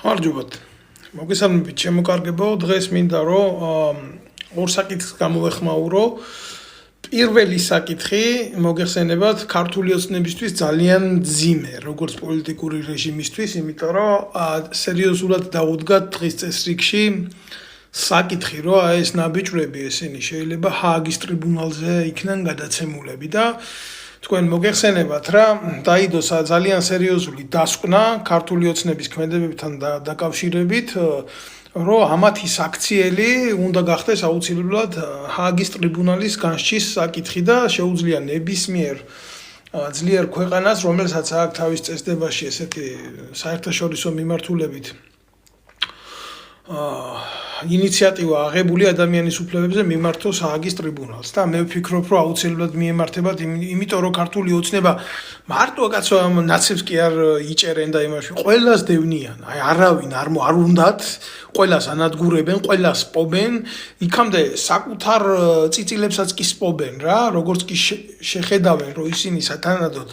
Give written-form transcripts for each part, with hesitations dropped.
მარჯობათ. მოგესალმებით, ჩემო კარგებო, დღეს მინდა რომ ორ საკითხს გამოვეხმაურო. პირველი საკითხი მოგეხსენებათ ქართული ოცნებისთვის ძალიან მძიმე, როგორც პოლიტიკური რეჟიმისთვის, იმიტომ რომ სერიოზულად დაუდგათ დღის წესრიგში საკითხი, რომ ეს ნაბიჯვრები ესენი შეიძლება ჰააგის ტრიბუნალზე იქნან გადაცემულები და თქვენ მოგეხსენებათ რა დაიდოს ძალიან სერიოზული დასკვნა ქართული ოცნების ქმედებებთან დაკავშირებით რომ ამათი საქციელი უნდა გახდეს აუცილებლად ჰააგის ტრიბუნალის განსჯის საკითხი და შეუძლია ნებისმიერ ძლიერ ქვეყანას რომელსაც აქვს თავის წესდებაში ესეთი საერთაშორისო მიმართულებით ინიციატივა აღებული ადამიანის უფლებებზე მიმართოს ჰააგის ტრიბუნალს და მე ვფიქრობ რომ აუცილებლად მიემართებათ იმიტომ რომ ქართული ოცნება მარტო კაცო ამ ნაცებს კი არ იჭერენ და იმაში ყველას დევნიან აი არავინ არ უნდათ ყველას ანადგურებენ ყველას სპობენ იქამდე საკუთარ წიწილებსაც კი სპობენ რა როგორც კი შეხედავენ რომ ისინი სათანადოდ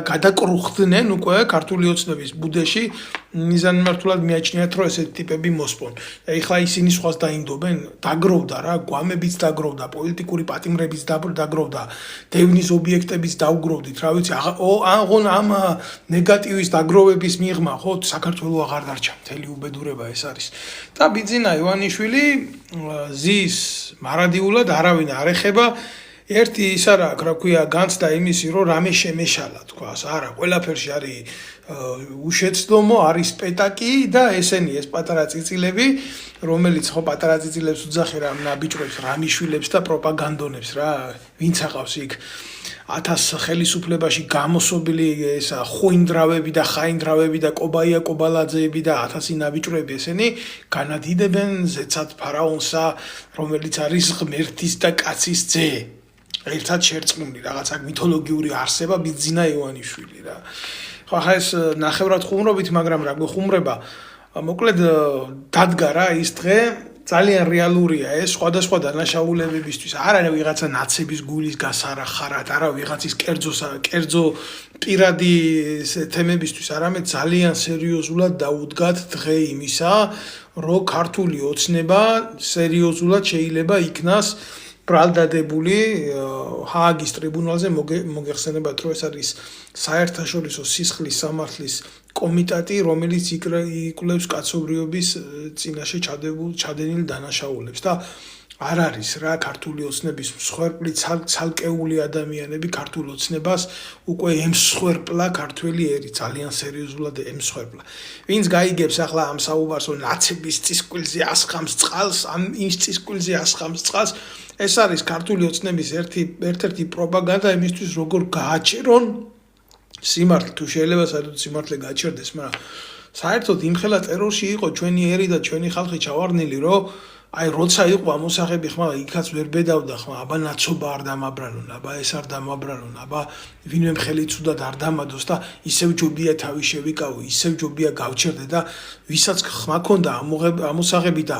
გადაკრუხდნენ უკვე ქართული ოცნების ბუდეში მიზანმიმართულად მიაჩნიათ რომ ესეთი ტიპები მოსპონ და ეხლა ისინი სხვას დაინდობენ დაგროვდა რა გვამებიც დაგროვდა პოლიტიკური პატიმრებიც დაგროვდა დევნის ობიექტებიც დაუგროვდით რა ვიცი ამ ნეგატივის დაგროვების მიღმა ხო საქართველოს აღარ დარჩა მთელი უბედურება ეს არის და ბიძინა ივანიშვილი ზის მარადიულად არავინ არ ეხება ერთი ის არა რა ქვია განცდა იმისი რომ რამე შემეშალა თქვას არა ყველაფერში არის უშეცდომო არის პეტაკი და ესენი ეს პატარა წიწილები რომელიც ხო პატარა წიწილებს უძახი რა ნაბიჯრებს რამიშვილებს და პროპაგანდონებს რა ვინც აყავს იქ 1000 ხელისუფლებაში გამოსობილი ესა ხუინდრავები და ხაინდრავები და კობაია კობალაძეები და 1000 ნაბიჯრები ესენი განადიდებენ ზეცად ფარაონსა რომელიც არის ღმერთის და კაცის ძე ერთად შერწყმული რაღაცა მითოლოგიური არსება ბიძინა ივანიშვილი რა ხო ახლა ეს ნახევრად ხუმრობით მაგრამ რა გვეხუმრება მოკლედ დადგა რა ის დღე ძალიან რეალურია ეს სხვადასხვა დანაშაულებებისთვის არა ვიღაცა ნაცების გულის გასარახარად არა ვიღაცის კერძო პირადი თემებისთვის არამედ ძალიან სერიოზულად დაუდგათ დღე იმისა რომ ქართული ოცნება სერიოზულად შეიძლება იქნას ბრალდადებული ჰააგის ტრიბუნალზე მოგეხსენებათ რომ ეს არის საერთაშორისო სისხლის სამართლის კომიტეტი რომელიც იკვლევს კაცობრიობის წინაშე ჩადენილ დანაშაულებს და არ არის რა ქართული ოცნების მსხვერპლი ცალკეული ადამიანები ქართულ ოცნებას უკვე ემსხვერპლა ქართველი ერი ძალიან სერიოზულად ემსხვერპლა ვინც გაიგებს ახლა ამ საუბარს რომ ნაცების წისკვილზე ასხამს წყალს ამ ის წისკვილზე ასხამს წყალს ეს არის ქართული ოცნების ერთ-ერთი პროპაგანდა იმისთვის როგორ გააჩერონ სიმართლე თუ შეიძლება საერთოდ სიმართლე გაჩერდეს მაგრამ საერთოდ იმხელა ტერორში იყო ჩვენი ერი და ჩვენი ხალხი ჩავარდნილი რომ აი როცა იყო ამოსახები ხმა იქაც ვერ ბედავდა ხმა აბა ნაცობა არ დამაბრალონ აბა ეს არ დამაბრალონ აბა ვინმე მხელი ცუდად არ დამადოს და ისევ ჯობია თავი შევიკავო ისევ ჯობია გავჩერდე და ვისაც ხმა ქონდა ამოსახები და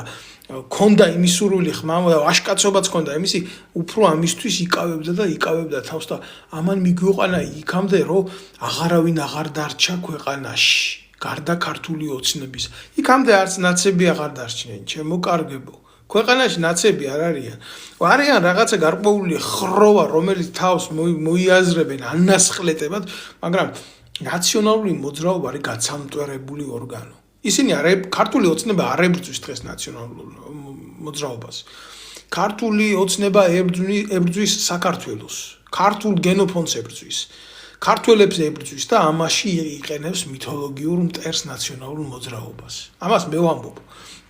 ქონდა იმის სურვილი ხმა და აშკაცობაც ქონდა იმისი უფრო ამისთვის იკავებდა თავს და ამან მიგვიყვანა იქამდე რომ აღარავინ აღარ დარჩა ქვეყანაში გარდა ქართული ოცნების იქამდე არც ნაცები აღარ დარჩნენ ჩემო კარგებო ქვეყანაში ნაცები არ არიან რაღაცა გარკვეული ხროვა რომელიც თავს მოიაზრებენ ანასხლეტებად მაგრამ ნაციონალური მოძრაობა არის გაცამტვერებული ორგანო ისინი ქართული ოცნება არ ებრძვის დღეს ნაციონალურ მოძრაობას ქართული ოცნება ებრძვის საქართველოს ქართულ გენოფონდს ებრძვის ქართველებს ებრძვის და ამაში იყენებს მითოლოგიურ მტერს ნაციონალურ მოძრაობას ამას მე ვამბობ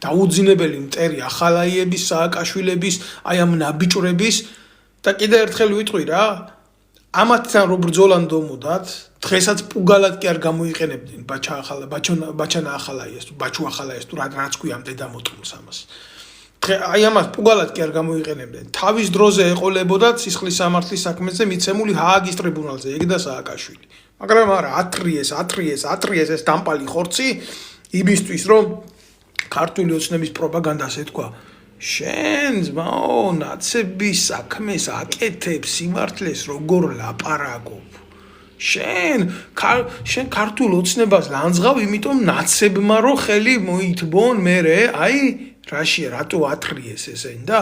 დაუძინებელი მტერი ახალაიების სააკაშვილების აი ამ ნაბიჯრების და კიდე ერთხელ ვიტყვი რა ამათთან რო ბრძოლან დომოდათ დღესაც პუგალად კი არ გამოიყენებდნენ ბაჩანა ახალაიას თუ ბაჩუ ახალაიას თუ რაც ქვია დედამოტყულს ამას აი ამას პუგალად კი არ გამოიყენებდნენ თავის დროზე ეყოლებოდათ სისხლის სამართლის საქმეზე მიცემული ჰააგის ტრიბუნალზე ეგ და სააკაშვილი მაგრამ არა ათრიეს ეს დამპალი ხორცი იმისთვის რომ ქართული ოცნების პროპაგანდას ეთქვა შენ ძმაო ნაცების საქმეს აკეთებ სიმართლეს როგორ ლაპარაკობ შენ ქართულ ოცნებას ლანძღავ, იმიტომ ნაცებმა რო ხელი მოითბონ მერე, აი რაშია, რატო ათხრიეს ესენი და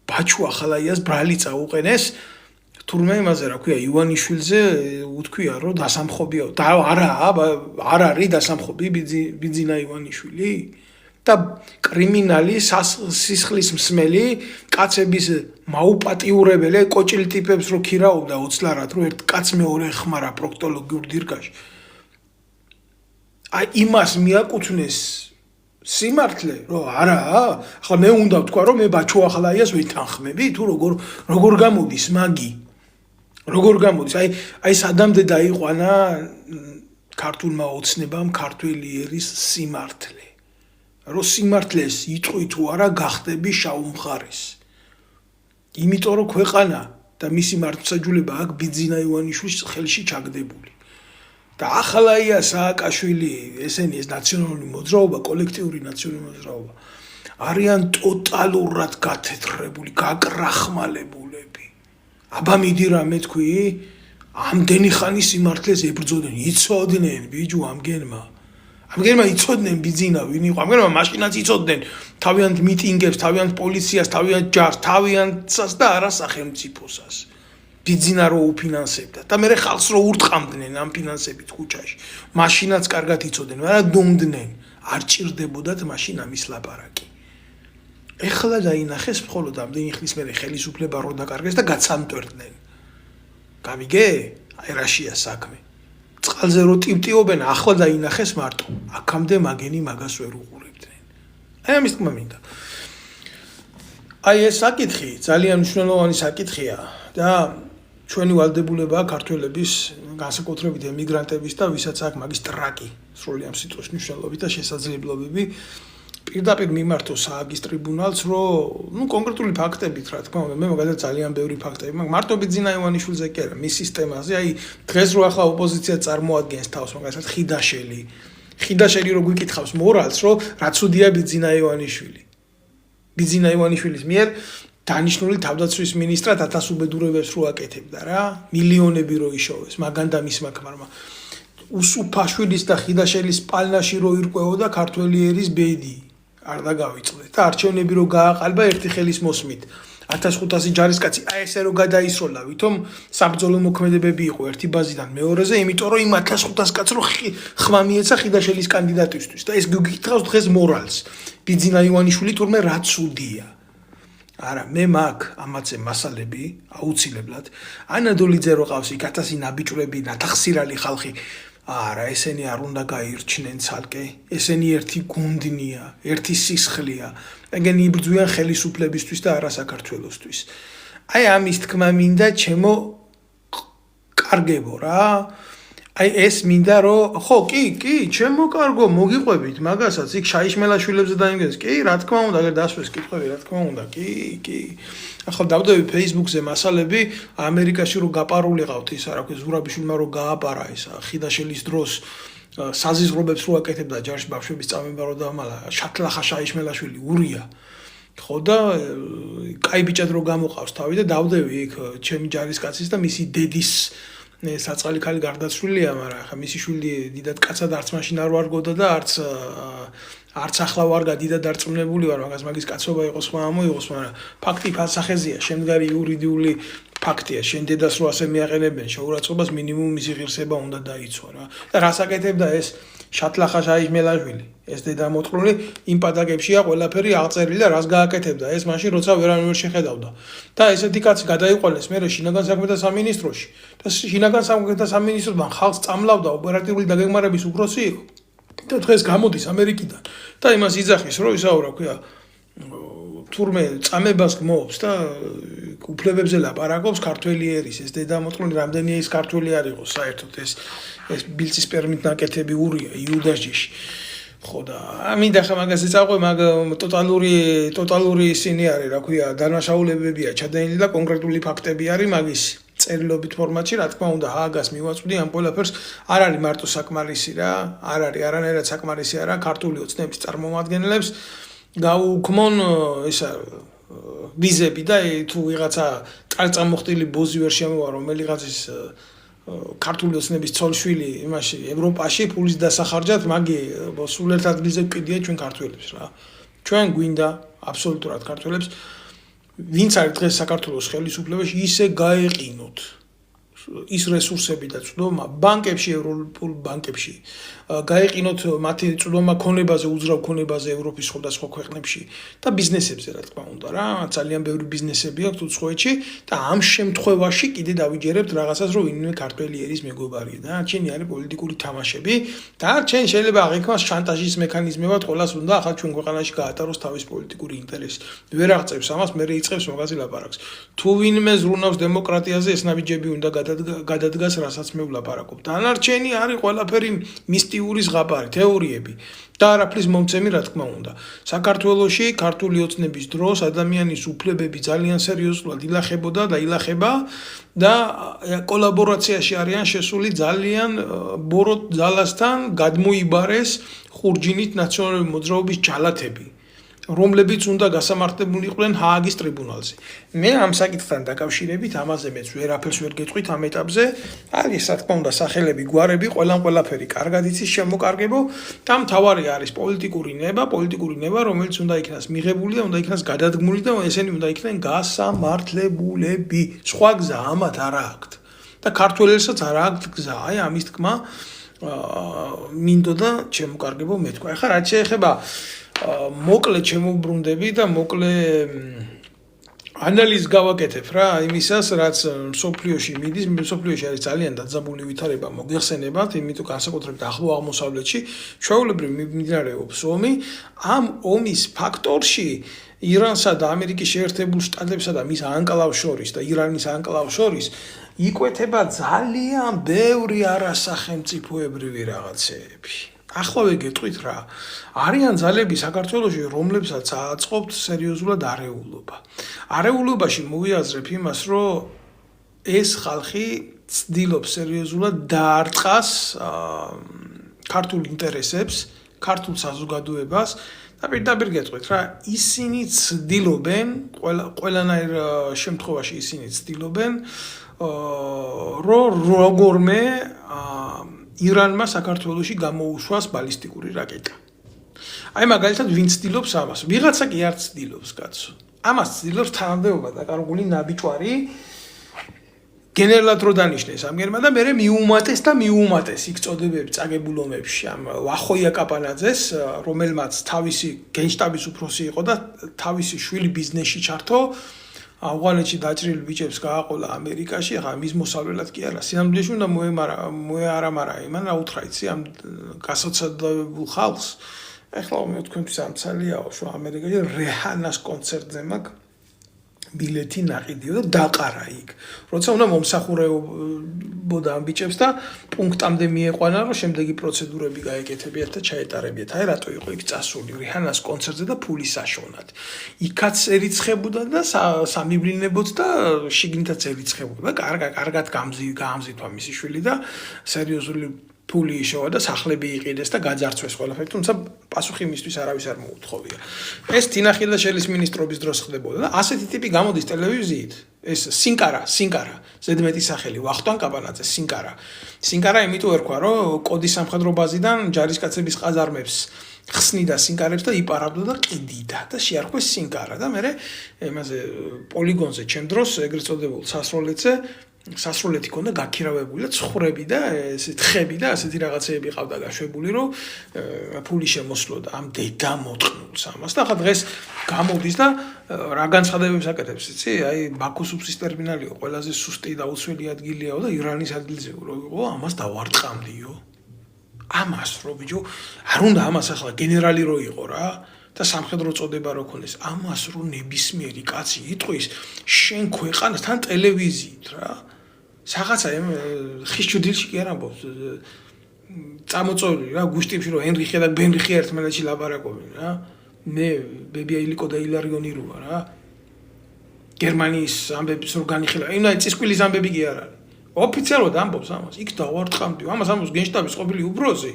ბაჩუ ახალაიას ბრალი წაუყენეს თურმე იმაზე რა ქვია ივანიშვილზე უთქვია რომ დასამხობია და არ არის დასამხობი ბიძინა ივანიშვილი და კრიმინალი სისხლის მსმელი კაცების მაუპატიურებელი კოჭილ ტიპებს რო ქირაობდა ოცლარად რო ერთ კაც მეორე ხმარა პროქტოლოგიურ დირგაში აი იმას მიაკუთვნეს სიმართლე რომ არა ახლა მე უნდა ვთქვა რომ მე ბაჩუ ახალაიას ვითანხმები თუ როგორ გამოდის მაგი როგორ გამოდის აი სადამდე დაიყვანა ქართულმა ოცნებამ ქართველი ერის სიმართლე რომ სიმართლეს იტყვი თუ არა გახდები შაუმხარის იმიტომ რომ ქვეყანა და მისი მართლმსაჯულება აქ ბიძინა ივანიშვილის ხელში ჩაგდებული და ახალაია სააკაშვილი ესენი ეს ნაციონალური მოძრაობა კოლექტიური ნაციონალური მოძრაობა არიან ტოტალურად გათეთრებული გაკრახმალებულები აბა მიდი რა მე თქვი ამდენი ხანი სიმართლეს ებრძოდნენ იცოდნენ ბიჭო ამგენმა იცოდნენ ბიძინა ვინ იყო ამგენმა მაშინაც იცოდნენ თავიანთ მიტინგებს თავიანთ პოლიციას თავიანთ ჯარს თავიანთსას და არა სახელმწიფოსას ბიძინა რო უფინანსებდა და მე ხალხს რო ურტყამდნენ ამ ფინანსებით ქუჩაში მაშინაც კარგად იცოდნენ მაგრამ დუმდნენ არ ჭირდებოდათ მაშინ ამის ლაპარაკი ეხლა დაინახეს მხოლოდ ამდენი ხნის მერე ხელისუფლება რო დაკარგეს და გაცამტვერდნენ გავიგე აი რაშია საქმე წყალზე რო ტივტიობენ ახლა დაინახეს მარტო აქამდე მაგენი მაგას ვერ უყურებდნენ აი ამის თქმა მინდა აი ეს საკითხი ძალიან მნიშვნელოვანი საკითხია და ჩვენი ვალდებულებაა ქართველების განსაკუთრებით ემიგრანტების და ვისაც აქ მაგის ტრაკი სრული ამ სიტყვის მნიშვნელობით და შესაძლებლობები პირდაპირ მიმართოს სააგის ტრიბუნალს რომ კონკრეტული ფაქტებით რა თქმა უნდა მე მაგალითად ძალიან ბევრი ფაქტები მაქვს მარტო ბიძინა ივანიშვილზე კი არა მის სისტემაზე აი დღეს რო ახლა ოპოზიცია წარმოადგენს თავს მაგალითად ხიდაშელი რო გვიკითხავს მორალს რომ რა ცუდია ბიძინა ივანიშვილის მიერ დანიშნული თავდაცვის მინისტრად 1000 უბედურებებს რო აკეთებდა რა მილიონები რო იშოვეს მაგან და მისმა ქმარმა უსუფაშვილის და ხიდაშელის პალნაში რო ირკვეოდა ქართველი ერის ბედი არ დაგავიწყდეთ და არჩევნები რო გააყალბა ერთი ხელის მოსმით 1500 ჯარისკაცი აი ესე რო გადაისროლა ვითომ საბრძოლო მოქმედებები იყო ერთი ბაზიდან მეორეზე იმიტომ რომ იმ 1500 კაცს რო ხმა მიეცა ხიდაშელის კანდიდატისთვის და ეს გიგითხავს დღეს მორალს ბიძინა ივანიშვილი თურმე რა ცუდია არა მე მაგ ამაზე მასალები აუცილებლად ანადოლიძე რო ყავს იქ 1000 ნაბიჯვრები ნათახსირალი ხალხი არა ესენი არ უნდა გაირჩნენ ცალკე ესენი ერთი გუნდნია ერთი სისხლია ეგენი იბრძვიან ხელისუფლებისთვის და არა საქართველოსთვის აი ამის თქმა მინდა ჩემო კარგებო რა აი ეს მინდა რომ ხო კი ჩემო კარგო მოგიყვებით მაგასაც იქ შაიშმელაშვილებზე დაიმგეს კი რა თქმა უნდა ეგ დასვეს კითხვები რა თქმა უნდა კი ახლა დავდები Facebook-ზე მასალები ამერიკაში რო გაპარულიყავთ ისა რა ქვია ზურაბიშვილმა რო გააპარა ისა ხიდაშელის დროს საზიზღრობებს რო აკეთებდა ჯარში ბავშვების წამება რო დამალა შატლახა შაიშმელაშვილი ურია ხო და კაი ბიჭად რო გამოყავს თავი და დავდები იქ ჩემი ჯარისკაცის და მისი დედის საწყალი ქალი გარდაცვლილია, მაგრამ ხა მისი შვილი დიდად კაცად არც მაშინ არ ვარგოდა და არც ახლა ვარგა დიდად დარწმუნებული ვარ, მაგის კაცობა იყოს ხმა მოიღოს, მაგრამ ფაქტი ფასახეზია, შემდგარი იურიდიული ფაქტია, შენ დედას რო ასე მიაყენებენ, შეურაცხყოფას მინიმუმ მისი ღირსება უნდა დაიცვა რა. და რას აკეთებდა ეს შატლახა შაიშმელაშვილი, ეს დედამოწყრული იმ პატაკებშია ყველაფერი აღწერილი და რას გააკეთებდა ეს მაშინ როცა ვერავინ ვერ შეხედავდა. და ესეთი კაცი გადაიყვანეს მერე შინაგან საქმეთა სამინისტროში და შინაგან საქმეთა სამინისტროდან ხალხს წამლავდა ოპერატიული დაგეგმარების უფროსი იყო. და დღეს გამოდის ამერიკიდან და იმას იძახის რომ ისაუბრა ქვია თურმე წამებას გმობს და უფლებებზე ლაპარაკობს ქართველი ერის ეს დედამოწყრული რამდენია ის ქართველი არ იყოს საერთოდ ეს ბილწის პერმით ნაკეთები ურია იუდაშჯიში ხო და ამინდა ხა მაგაზე წაყვე მაგ ტოტალური ისინი არის რა ქვია დანაშაულებებია ჩადენილი და კონკრეტული ფაქტები არის მაგის წერილობით ფორმატში რა თქმა უნდა ააგას მივაწვდი ამ ყველაფერს არ არის მარტო საკმარისი რა არ არის არანაირად საკმარისი არა ქართული ოცნების წარმომადგენლებს გაუქმონ ისა ვიზები და თუ ვიღაცა წამოხტილი ბოზი ვერ შემოვა რომელიღაცის ქართული ოცნების ცოლშვილი იმაში ევროპაში ფულის დასახარჯად მაგი სულ ერთ ადგილზე ვკიდია ჩვენ ქართველებს რა. ჩვენ გვინდა აბსოლუტურად ქართველებს ვინც არის დღეს საქართველოს ხელისუფლებაში ისე გაეყინოთ ის რესურსები და წვდომა ბანკებში ევროპულ ბანკებში გაეყინოთ მათი წვდომა ქონებაზე უძრავ ქონებაზე ევროპის სხვადასხვა ქვეყნებში და ბიზნესებზე რა თქმა უნდა რა ძალიან ბევრი ბიზნესები აქვს უცხოეთში და ამ შემთხვევაში კიდე დავიჯერებთ რაღაცას რომ ვინმე ქართველი ერის მეგობარია და ჩვენი არის პოლიტიკური თამაშები და ჩვენ შეიძლება აღიქვას შანტაჟის მექანიზმებად ყოველას უნდა ახლა ჩვენ ქვეყანაში გაატაროს თავის პოლიტიკური ინტერესი ვერ აღწევს ამას მე იწყებს მაგაზე ლაპარაკს თუ ვინმე ზრუნავს დემოკრატიაზე ეს ნაბიჯები უნდა გადადგას რასაც მე ვლაპარაკობ დანარჩენი არის ყველაფერი მისტიური ზღაპარი თეორიები და არაფრის მომცემი რა თქმა უნდა საქართველოში ქართული ოცნების დროს ადამიანის უფლებები ძალიან სერიოზულად ილახებოდა და ილახება და კოლაბორაციაში არიან შესული ძალიან ბოროტ ძალასთან გადმოიბარეს ხურჯინით ნაციონალური მოძრაობის ჯალათები რომლებიც უნდა გასამართლებული იყვნენ ჰააგის ტრიბუნალზე. მე ამ საკითხთან დაკავშირებით ამაზე მეც ვერაფერს ვერ გეტყვით ამ ეტაპზე. არის რა თქმა უნდა სახელები, გვარები, ყველაფერი კარგად იცის შემოკარგებო და მთავარი არის პოლიტიკური ნება, რომელიც უნდა იქნას მიღებული და უნდა იქნას გადადგმული და ესენი უნდა იქნენ გასამართლებულები. სხვა გზა ამათ არა აქვთ. და ქართველებსაც არა აქვთ გზა. აი ამის თქმა მინდოდა შემოკარგებო მეთქვა. ეხლა რაც შეეხება მოკლე ჩემოუბრუნდები და მოკლე ანალიზ გავაკეთებ რა იმისას რაც სოფლიოში მიდის სოფლიოში არის ძალიან დაძაბული ვითარება მოგეხსენებათ იმიტომ განსაკუთრებით ახლო აღმოსავლეთში ჩვეულებრივ მიმდინარეობს ომი ამ ომის ფაქტორში ირანსა და ამერიკის შეერთებულ შტატებსა და მის ანკლავ შორის და ირანის ანკლავ შორის იკვეთება ძალიან ბევრი არასახელმწიფოებრივი რაღაცეები ახლავე გეტყვით რა არიან ძალები საქართველოში რომლებსაც აწყობთ სერიოზულად არეულობაში მოვიაზრებ იმას რომ ეს ხალხი ცდილობს სერიოზულად დაარტყას ქართულ ინტერესებს ქართულ საზოგადოებას და პირდაპირ გეტყვით რა ისინი ცდილობენ ყველანაირ შემთხვევაში ისინი ცდილობენ რომ როგორმე ირანმა საქართველოში გამოუშვას ბალისტიკური რაკეტა. აი მაგალითად ვინ ცდილობს ამას? ვიღაცა კი არ ცდილობს, კაცო. ამას ცდილობს თანამდებობა დაკარგული ნაბიჯვარი გენერალად რო დანიშნეს ამერმა და მე მიუმატეს იქ წოდებები წაგებულ ომებში ამ ვახოია კაპანაძეს, რომელმაც თავისი გენშტაბის უფროსი იყო და თავისი შვილი ბიზნესში ჩართო ავღანეთში დაჭრილი ბიჭებს გააყოლა ამერიკაში, ახლა მის მოსავლელად კი არა, სინამდვილეში უნდა მოეარამარა იმან რა უთხრა იცი ამ გასაცდავებულ ხალხს. ეხლა მე თქვენთვის ამცალიაო, რომ ამერიკაში რეჰანას კონცერტზე მაქვს ბილეთი ნაყიდიო და დაყარა იქ. როცა უნდა მომსახურებოდა ამ ბიჭებს და პუნქტამდე მieყვანა, რომ შემდეგი პროცედურები გაეკეთებიათ და ჩაეტარებიათ. აი რატო იყო იქ წასული რიჰანას კონცერტზე და ფული საშოვნად. იქაც ერიცხებოდა და სამივლინებოდ და შიგნითაც ერიცხებოდა. კარგად გაამზითვა მისი შვილი და სერიოზული ფული იშოვა და სახლები იყიდეს და გაძარცვეს ყველაფერი, თუმცა პასუხი მისთვის არავის არ მოუთხოვია. ეს თინა ხილაშელის მინისტრობის დროს ხდებოდა და ასეთი ტიპი გამოდის ტელევიზიით. ეს სინკარა, ზედმეტი სახელი, ვახტანგ კაპანაძე, სინკარა იმიტომ ერქვა, რომ კოდის სამხედრო ბაზიდან ჯარისკაცების ყაზარმებს ხსნიდა სინკარებს და იპარავდა და ყიდიდა და შეარქვეს სინკარა და მე იმაზე პოლიგონზე ჩემ დროს ეგრეთ წოდებულ სასროლეთი ქონდა გაქირავებული და ცხრები და ესე თხები და ასეთი რაღაცეები ყავდა გაშვებული რომ ფული შემოსვლოდა ამ დედამოტყნულს ამას და ხა დღეს გამოდის და რა განცხადებებს აკეთებს იცი აი ბაქოს უბსის ტერმინალიო ყველაზე სუსტი და უცვლელი ადგილიაო და ირანის ადგილზე რო იყო ამას დავარტყამდიო ამას რო ბიჭო არ უნდა ამას ახლა გენერალი რო იყო რა და სამხედრო წოდება რო ქონდეს ამას რო ნებისმიერი კაცი იტყვის შენ ქვეყანასთან ტელევიზიით რა რაღაცა ხის ჩუდილში კი არ ამბობს წამოწოლილი რა გუშტებში რომ ენრიხე და ბენრიხე ერთმანეთში ლაპარაკობენ რა მე ბებია ილიკო და ილარიონი როა რა გერმანიის ამბებს რო განიხილა იმაი წისკვილის ამბები კი არ არის ოფიციალურად ამბობს ამას იქ დავარტყამდი ამას ამბობს გენშტაბის ყოფილი უფროსი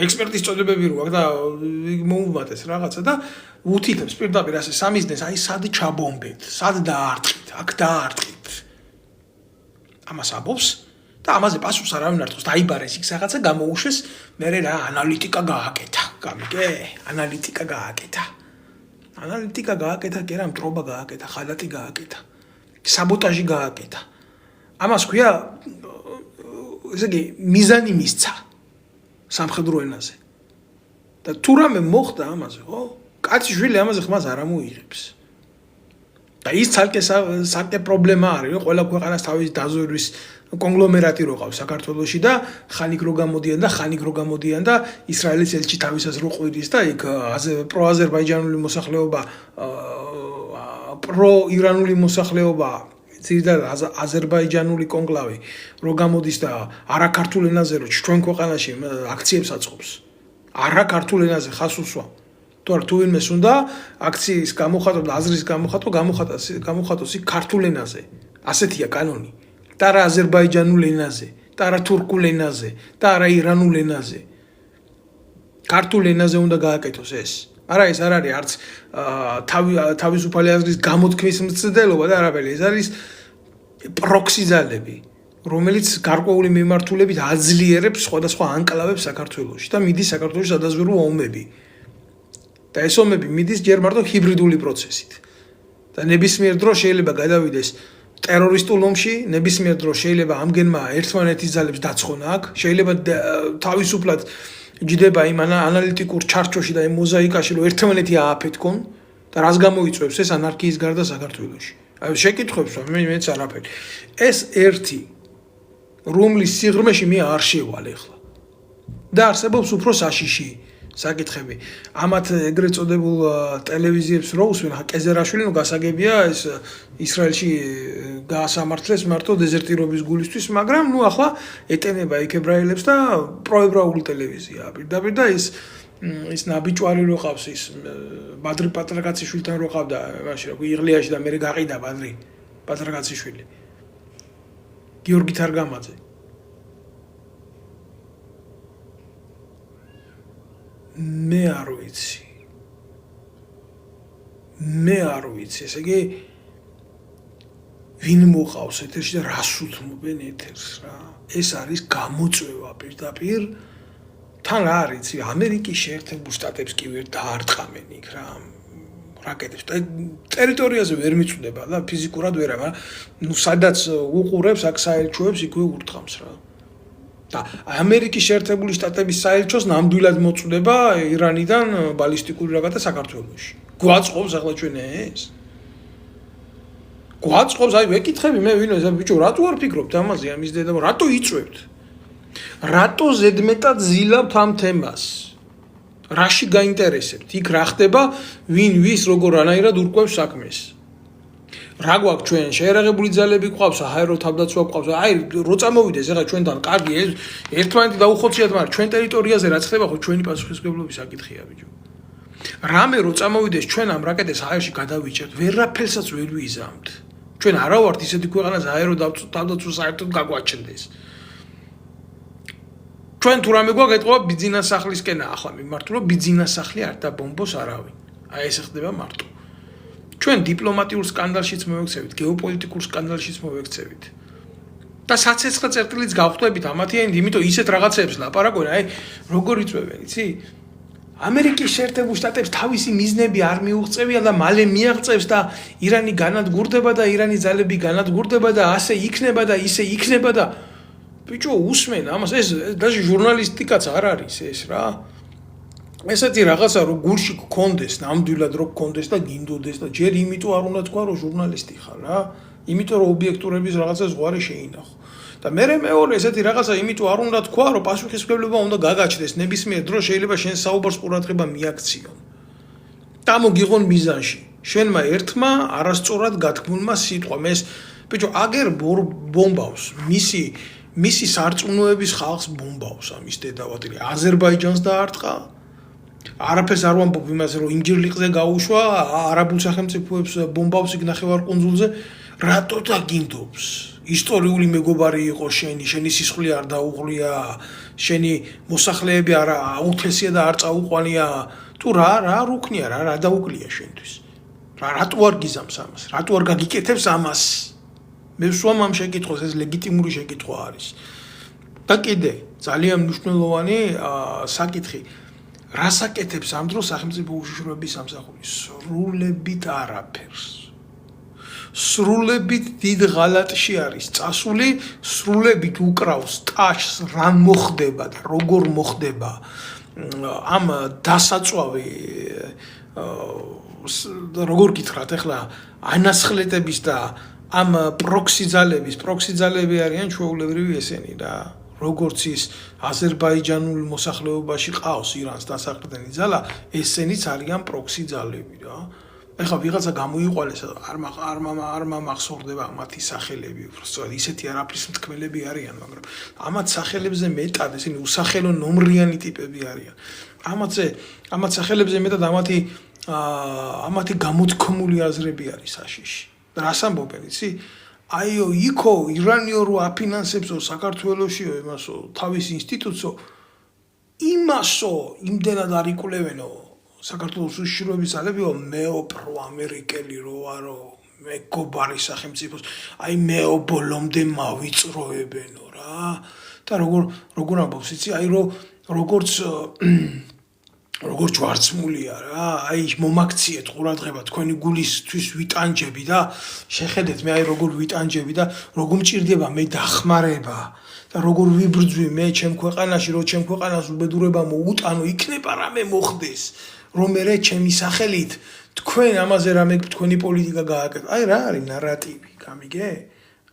ექსპერტის წოდებები რო აქვს და მოუმატეს რაღაცა და უთითებს პირდაპირ ასე სამიზნეს აი სად ჩაბომბეთ სად დაარტყით აქ დაარტყით ამას ამბობს და ამაზე პასუხს არავინ არ თხოვს. დაიბარეს იქ რაღაცა გამოუშვეს, მე რა ანალიტიკა გააკეთა. გამიგე? ანალიტიკა გააკეთა. ანალიტიკა გააკეთა, კი რა, მტრობა გააკეთა, ხალატი გააკეთა. საბოტაჟი გააკეთა. ამას ქვია ესე იგი მიზანი მისცა სამხედრო ენაზე. და თუ რამე მოხდა ამაზე, ხო? კაცი შვილი ამაზე ხმას არ ამოიღებს. და ის ცალკე პრობლემა არის, რომ ყველა ქვეყანას თავის დაზვერვის კონგლომერატი რო ყავს საქართველოში და ხანიკ რო გამოდიან და ისრაელის ელჩი თავისას რო ყვირის და იქ პროაზერბაიჯანული მოსახლეობა პროირანული მოსახლეობა ძირითადად აზერბაიჯანული კონკლავი რო გამოდის და არაქართულ ენაზე რო ჩვენ ქვეყანაში აქციებს აწყობს. არაქართულ ენაზე ხას უსვა. თუ ვინმეს უნდა აქციის გამოხატვა და აზრის გამოხატოს იქ ქართულ ენაზე. ასეთია კანონი. და რა აზერბაიჯანულ ენაზე, და რა თურქულ ენაზე, და რა ირანულ ენაზე. ქართულ ენაზე უნდა გააკეთოს ეს. არა ეს არ არის არც თავისუფალი აზრის გამოთქმის მცდელობა და არაფერი. ეს არის პროქსი ძალები, რომელიც გარკვეული მიმართულებით აძლიერებს სხვადასხვა ანკლავებს საქართველოში და მიდის საქართველოს სადაზვერვო ომები. და ეს ომები მიდის ჯერ მარტო ჰიბრიდული პროცესით. და ნებისმიერ დროს შეიძლება გადავიდეს ტერორისტულ ომში, ნებისმიერ დროს შეიძლება ამგენმა ერთმანეთის ძალებს დაცხონა აქ, შეიძლება თავისუფლად ჯდება იმ ანალიტიკურ ჩარჩოში და იმ მოზაიკაში, რომ ერთმანეთი ააფეთქონ და რას გამოიწვევს ეს ანარქიის გარდა საქართველოში. აი შეკითხვებს მეც არაფერი. ეს ერთი რომლის სიღრმეში მე არ შევალ ახლა. და არსებობს უფრო საშიში საკითხები. ამათ ეგრეთ წოდებულ ტელევიზიებს რო უსვენ, კეზერაშვილი გასაგებია ეს ისრაელში გაასამართლეს მარტო დეზერტირობის გულისთვის, მაგრამ ახლა ეტენება იქ ებრაელებს და პროებრაული ტელევიზია პირდაპირ და ის ნაბიჭვარი რო ყავს ის ბადრი პატრაკაციშვილთან რო ყავდა მაშინ რა იღლიაში და მე გაყიდა ბადრი პატრაკაციშვილი. გიორგი თარგამაძე. მე არ ვიცი, ესე იგი ვინ მოყავს ეთერში და რას უთმობენ ეთერს რა. ეს არის გამოწვევა პირდაპირ. თან რა არის, ამერიკის შეერთებულ შტატებს კი ვერ დაარტყამენ იქ რა. რაკეტებს და ტერიტორიაზე ვერ მიწვდება და ფიზიკურად ვერა, მაგრამ სადაც უყურებს აქ საელჩოებს იქვე ურტყამს რა. და ამერიკის შეერთებული შტატების საელჩოს ნამდვილად მოწვდება ირანიდან ბალისტიკური რაკეტა საქართველოში. გვაწყობს ახლა ჩვენ ეს? გვაწყობს, აი ვეკითხები მე ვინო ეს ბიჭო, რატო არ ფიქრობთ ამაზე, ამის დედა, რატო იწვევთ? რატო ზედმეტად ზილავთ ამ თემას? რაში გაინტერესებთ? იქ რა ხდება, ვინ ვის როგორ ანაირად ურკვევს საქმეს? რა გვაქვს ჩვენ შეერაღებული ძალები გვყავს, აერო თავდაცვა გვყავს. აი რო წამოვიდეს ახლა ჩვენთან კარგი ერთმანეთი დაუხოციათ, მაგრამ ჩვენ ტერიტორიაზე რა ხდება ხო ჩვენი პასუხისმგებლობის საკითხია ბიჭო. რამე რო წამოვიდეს ჩვენ ამ რაკეტეს აერში გადავიჭერთ, ვერაფერსაც ვერ ვიზამთ. ჩვენ არა ვართ ისეთი ქვეყანას აერო თავდაცვა საერთოდ გაგვაჩნდეს. ჩვენ თუ რამე გვაქვს ეთყობა ბიძინას სახლისკენა ახლა მიმართულო ბიძინას სახლი არ დაბომბოს არავინ. აი ეს ხდება მარტო. ჩვენ დიპლომატიურ სკანდალშიც მოვექცევით, გეოპოლიტიკურ სკანდალშიც მოვექცევით. და საცეცხლე წერტილიც გავხვდებით ამათიანით, იმიტომ ისეთ რაღაცებს ლაპარაკობენ, აი როგორ იწვევენ, იცი? ამერიკის შეერთებულ შტატებს თავისი მიზნები არ მიუღწევია და მალე მიაღწევს და ირანი განადგურდება და ირანის ძალები განადგურდება და ასე იქნება და ისე იქნება და ბიჭო უსმენ ამას, ეს даже ჟურნალისტიკაც არ არის ეს რა. ესეთი რაღაცა რო გულში გქონდეს, ნამდვილად რო გქონდეს და გინდოდეს და ჯერ იმიტომ არ უნდა თქვა რომ ჟურნალისტი ხარ რა. იმიტომ რომ ობიექტურების რაღაცა ზღვარი შეინახო. და მეორე ესეთი რაღაცა იმიტომ არ უნდა თქვა რომ პასუხისმგებლობა უნდა გაგაჩნდეს ნებისმიერ დროს შეიძლება შენ საუბარს ყურადღება მიაქციონ. და მოგიღონ მიზანში. შენმა ერთმა არასწორად გათქმულმა სიტყვამ ეს ბიჭო აგერ ბომბავს მისი სარწმუნოების ხალხს ბომბავს ამის დედავატირი აზერბაიჯანს დაარტყა. არაფერს არ ვამბობ იმაზე რომ ინჯერლიყზე გაუშვა არაბულ სახელმწიფოებს ბომბავს იქ ნახევარკუნძულზე რატო დაგინდობს ისტორიული მეგობარი იყო შენი სისხლი არ დაუღლია შენი მოსახლეები არ აუთესია და არ წაუყვანია თუ რა რუქნია რა დაუკლია შენთვის რატო არ გიზამს ამას რატო არ გაგიკეთებს ამას მე ვსვამ ამ შეკითხვას, ეს ლეგიტიმური შეკითხვა არის. და კიდე ძალიან მნიშვნელოვანი საკითხი, რას აკეთებს ამ დროს სახელმწიფო უშიშროების სამსახური? სრულებით არაფერს. სრულებით დიდ ღალატში არის წასული, სრულებით უკრავს ტაშს, რა მოხდება და როგორ მოხდება ამ დასაწვავი როგორ გითხრათ ახლა ანასხლეტების და ამ პროქსი ძალები არიან ჩვეულებრივი ესენი რა. როგორც ის აზერბაიჯანულ მოსახლეობაში ყავს ირანს დასაყრდენი ძალა, ესენიც არიან პროქსი ძალები რა. ეხლა ვიღაცა გამოიყვანეს, არ მახსოვდება მათი სახელები, უბრალოდ ისეთი არაფრის მთქმელები არიან, მაგრამ ამათ სახელებზე მეტად ესენი უსახელო ნომრიანი ტიპები არიან. ამათ სახელებზე მეტად ამათი გამოთქმული აზრები არის საშიში. რას ამბობენ, იცი? აიო, იქო ირანიო რო აფინანსებსო საქართველოსიო იმასო თავის ინსტიტუტსო იმასო იმდენად არ იკვლევენო საქართველოს უშიშროების ძალებიო მეო პროამერიკელი რო არო მეგობარი სახელმწიფოს აი მეო ბოლომდე მავიწროებენო რა და როგორ ამბობს იცი აი როგორც ჯვარცმულია რა აი მომაქციეთ ყურადღება თქვენი გულისთვის ვიტანჯები და შეხედეთ მე აი როგორ ვიტანჯები და როგორ მჭირდება მე დახმარება და როგორ ვიბრძვი მე ჩემ ქვეყანაში რომ ჩემ ქვეყანას უბედურება მოუტანო იქნება რამე მოხდეს რომ მე ჩემი სახელით თქვენ ამაზე რამე თქვენი პოლიტიკა გააკეთო აი რა არის ნარატივი გამიგე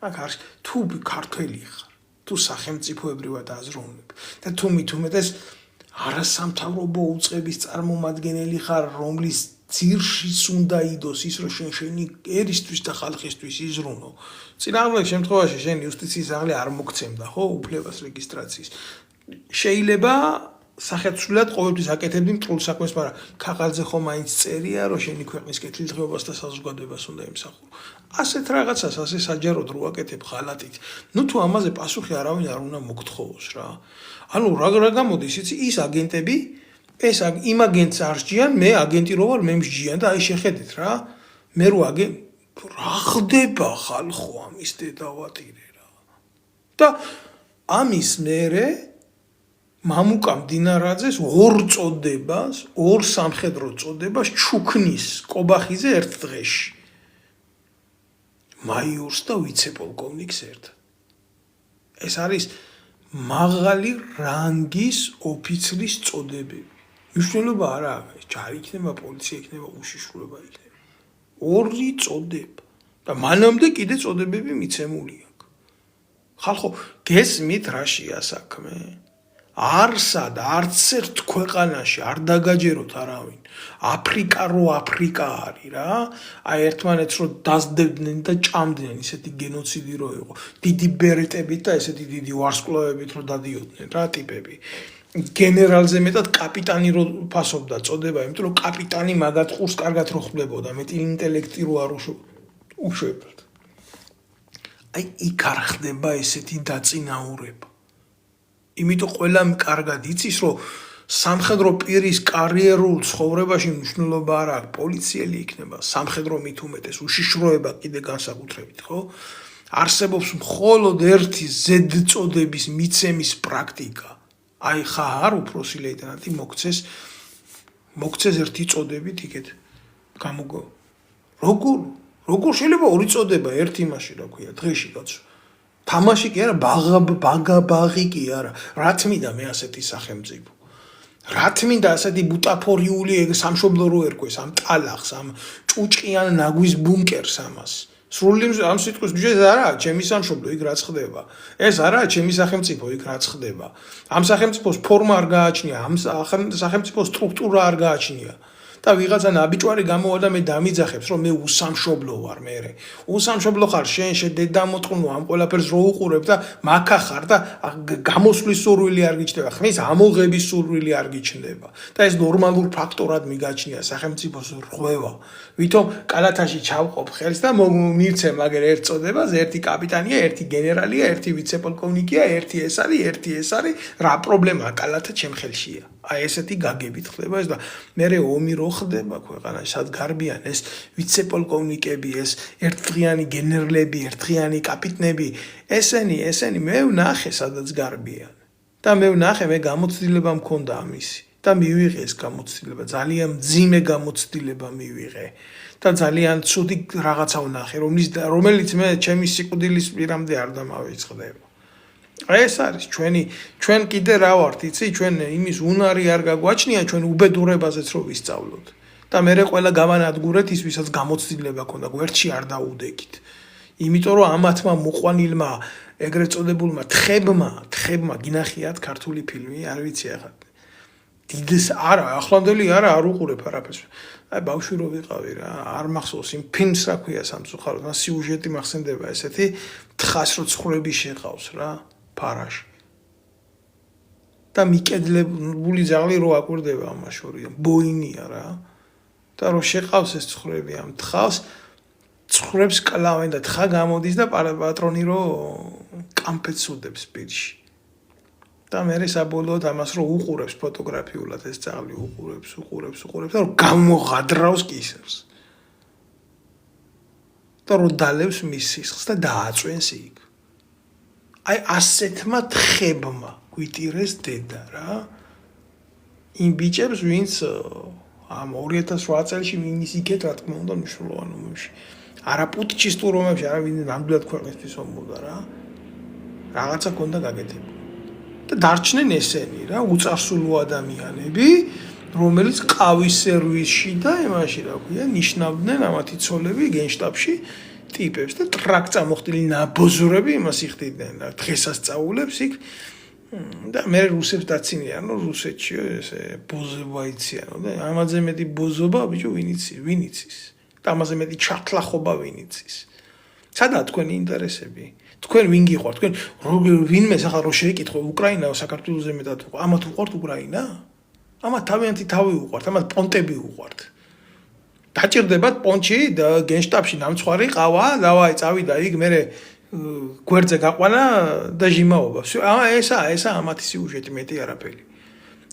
აქ არის თუ ქართველი ხარ თუ სახელმწიფოებრივად აზროვნებ და თუ მithumetes არასამთავრობო უწყების წარმომადგენელი ხარ, რომლის ძირშიც უნდა იდოს ის, რომ შენი ერისთვის და ხალხისთვის იზრუნო. წინააღმდეგ შემთხვევაში შენ იუსტიციის სახლი არ მოგცემდა, ხო, უფლებას რეგისტრაციის. შეიძლება სახეცვლილად ყოველთვის აკეთებდი მტრულ საქმეს, მაგრამ ქაღალდზე ხომ მაინც წერია, რომ შენი ქვეყნის კეთილდღეობას და საზოგადოებას უნდა იმსახურო. ასეთ რაღაცას, ასე საჯაროდ რო აკეთებ ღალატით. ნუ თუ ამაზე პასუხი არავინ არ უნდა მოგთხოვოს რა. ანუ რა გამოდის იცი ის აგენტები ეს იმ აგენტს არსჯიან მე აგენტი რო ვარ მე მსჯიან და აი შეხედეთ რა მე რო რა ხდება ხალხო ამის დედავატირე რა და ამის მერე მამუკა მდინარაძეს ორ წოდებას ორ სამხედრო წოდებას ჩუქნის კობახიზე ერთ დღეში მაიორს და ვიცე-პოლკოვნიკს ერთად ეს არის მაღალი რანგის ოფიცრის წოდებები. მნიშვნელობა არა აქვს, ჯარი იქნება, პოლიცია იქნება, უშიშროება იქნება. ორი წოდება და მანამდე კიდე წოდებები მიცემული აქვს. ხალხო, გესმით რაშია საქმე? არსად არც ერთ ქვეყანაში არ დაგაჯეროთ არავინ. აფრიკა არის რა. აი ერთმანეთს რო დასდებდნენ და ჭამდნენ ისეთი გენოციდი რო იყო. დიდი ბერეტებით და ესეთი დიდი ვარსკვლავებით რო დადიოდნენ რა ტიპები. გენერალზე მეტად კაპიტანი რო ფასობდა წოდება, იმიტომ რომ კაპიტანი მაგათ ყურს კარგად რო ხმლებოდა, მეტი ინტელექტი რო არ უშვებოდ. აი იქ არ ხდება ესეთი დაწინაურება. იმიტომ ყველამ კარგად იცის, რომ სამხედრო პირის კარიერულ ცხოვრებაში მნიშვნელობა არ აქვს, პოლიციელი იქნება, სამხედრო მithumetes, უშიშროება კიდე განსაკუთრებით, ხო? არსებობს მხოლოდ ერთი ზედწოდების მიცემის პრაქტიკა. აი ხა არ უფროსი ლეიტენანტი მოგცეს ერთი წოდებით იქეთ. გამოგო. როგორ შეიძლება ორი წოდება ერთი იმაში რა ქვია, დღეში კაცო. თამაში კი არა, ბაღი კი არა. რა თმინდა მე ასეთი სახელმწიფო? რა თმინდა ასეთი ბუტაფორიული სამშობლო რო ერქვეს ამ ტალახს, ამ ჭუჭყიან ნაგვის ბუნკერს ამას. სრული ამ სიტყვის ჯერ არა, ჩემი სამშობლო იქ რაც ხდება. ეს არა, ჩემი სახელმწიფო იქ რაც ხდება. ამ სახელმწიფოს ფორმა არ გააჩნია, ამ სახელმწიფოს სტრუქტურა არ გააჩნია. და ვიღაცა ნაბიჯვარი გამოვა და მე დამიძახებს რომ მე უსამშობლო ვარ მე. უსამშობლო ხარ შენ დედა მოწყნო ამ ყველაფერს რო უყურებ და მაქა ხარ და გამოსვლის სურვილი არ გიჩნდება, ხმის ამოღების სურვილი არ გიჩნდება. და ეს ნორმალურ ფაქტორად მიგაჩნია სახელმწიფოს რღვევა. ვითომ კალათაში ჩავყოფ ხელს და მივცე მაგერ ერთ წოდებას, ერთი კაპიტანია, ერთი გენერალია, ერთი ვიცე-პოლკოვნიკია, ერთი ეს არის, რა პრობლემაა კალათა ჩემ ხელშია. აი ესეთი გაგებით ხდება ეს და მერე ომი რო ხდება ქვეყანაში, სადაც გარბიან ეს ვიცე-პოლკოვნიკები, ეს ერთდღიანი გენერლები, ერთდღიანი კაპიტნები, ესენი მე ვნახე სადაც გარბიან. და მე ვნახე, მე გამოცდილება მქონდა ამისი და მივიღე ეს გამოცდილება, ძალიან მძიმე გამოცდილება მივიღე და ძალიან ცუდი რაღაცა ვნახე, რომელიც მე ჩემი სიკვდილის პირამდე არ დამავიწყდება. ეს არის ჩვენ კიდე რა ვართ, იცი, ჩვენ იმის უნარი არ გაგვაჩნია, ჩვენ უბედურებაზეც რო ვისწავლოთ. და მე ყველა გავანადგურეთ ის, ვისაც გამოცდილება ქონდა, გვერდში არ დაუდეკით. იმიტომ რომ ამათმა მოყვანილმა ეგრეთ წოდებულმა თხებმა გინახიათ ქართული ფილმი, არ ვიცი ახლა. დიდეს არა, ახლანდელი არა, არ უყურებ არაფერს. აი ბავშვი რო ვიყავი რა, არ მახსოვს იმ ფილმს რა ქვია სამწუხაროდ, და სიუჟეტი მახსენდება ესეთი, თხას რო ცხრები შეყავს რა, ფარაში. და მიკედლებული ძაღლი რო აკვირდება ამას შორია, ბოინია რა. და რო შეყავს ეს ცხრები ამ თხავს, ცხრებს კლავენ და თხა გამოდის და პატრონი რო კამფეთს უდებს პირში. და მე საბოლოოდ ამას რო უყურებს ფოტოგრაფიულად ეს ძაღლი უყურებს და რო გამოღადრავს კისერს. და რო დალევს მის სისხლს და დააწვენს იქ. აი ასეთმა თხებმა გვიტირეს დედა რა. იმ ბიჭებს ვინც ამ 2008 წელს მინის იქეთ რა თქმა უნდა მნიშვნელოვან ომებში. არა პუტჩისტურ ომებში, არა ვინ ნამდვილად ქვეყნისთვის ომობდა რა. რაღაცა ქონდა გაკეთებული. და დარჩნენ ესენი რა, უწარსულო ადამიანები, რომელიც ყავის სერვისში და იმაში რა ქვია, ნიშნავდნენ ამათი ცოლები გენშტაბში ტიპებს და ტრაკ წამოხდილი ნაბოზურები იმას იხდიდნენ რა, დღესასწაულებს იქ და მე რუსებს დაცინიანო რუსეთში ესე ბოზობა იციანო და ამაზე მეტი ბოზობა ბიჭო ვინ იცის და ამაზე მეტი ჩართლახობა ვინ იცის. სადაა თქვენი ინტერესები? თქვენ ვინ გიყვართ? თქვენ ვინმე ახლა რო შეიკითხო უკრაინა საქართველოზე მეტად ამათ უყვართ უკრაინა? ამათ თავიანთი თავი უყვართ, ამათ პონტები უყვართ. დაჭირდებათ პონჩი და გენშტაბში ნამცხვარი ყავა, დავაი წავიდა იქ მე გვერდზე გაყვანა და ჟიმაობა. ესა ამათი სიუჟეტი მეტი არაფერი.